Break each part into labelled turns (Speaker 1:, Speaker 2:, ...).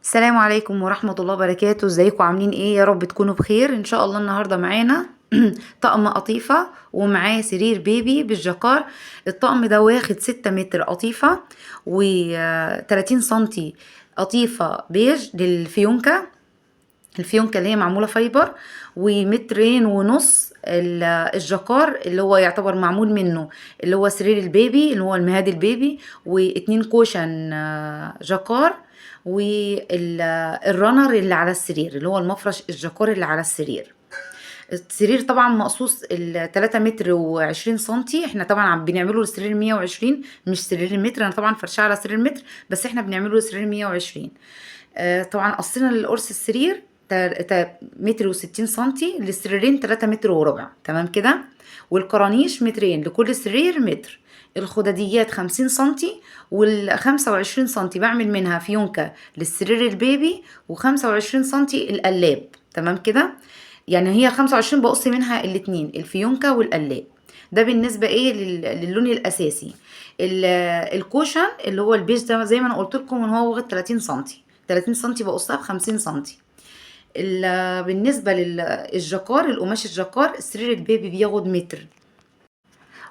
Speaker 1: السلام عليكم ورحمة الله وبركاته. ازيكم عاملين ايه؟ يا رب تكونوا بخير ان شاء الله. النهاردة معانا طقم قطيفة ومعاه سرير بيبي بالجاكار. الطقم ده واخد 6 متر قطيفة و30 سنتي قطيفة بيج للفيونكة، الفيونكة اللي هي معمولة فايبر، ومترين ونص الجاكار اللي هو يعتبر معمول منه، اللي هو سرير البيبي اللي هو المهاد البيبي، واتنين كوشن جاكار، والرنر اللي على السرير اللي هو المفرش الجاكار اللي على السرير. السرير طبعا مقصوص 3 متر و20 سنتي. احنا طبعا بنعمله للسرير 120 مش سرير المتر، انا طبعا فرشاه على سرير متر بس احنا بنعمله للسرير 120. طبعا قصينا للقرص السرير 1 متر و60 سنتي، للسريرين 3 متر وربع، تمام كده. والكرانيش مترين لكل سرير متر. الخدديات 50 سنتي، وال25 سنتي بعمل منها فيونكة للسرير البيبي، و25 سنتي القلاب، تمام كده. يعني هي 25 بقص منها الاتنين، الفيونكة والقلاب. ده بالنسبة ايه للون الاساسي. الكوشن اللي هو البيج ده زي ما انا قلت لكم ان هو واخد 30 سنتي، 30 سنتي بقصها ب50 سنتي. بالنسبة للجاكار، القماش الجاكار السرير البيبي بياخد متر،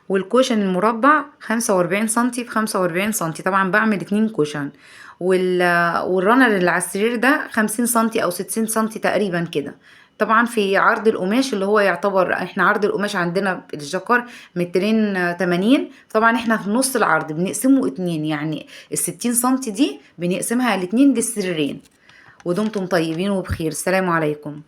Speaker 1: والكوشن المربع 45 سنتي في 45 سنتي، طبعا بعمل 2 كوشن. والرنر اللي على السرير ده 50 سنتي او 60 سنتي تقريبا كده. طبعا في عرض القماش اللي هو يعتبر، احنا عرض القماش عندنا الجاكار 280، طبعا احنا في نص العرض بنقسمه اتنين، يعني ال60 سنتي دي بنقسمها الاتنين للسريرين. ودمتم طيبين وبخير، السلام عليكم.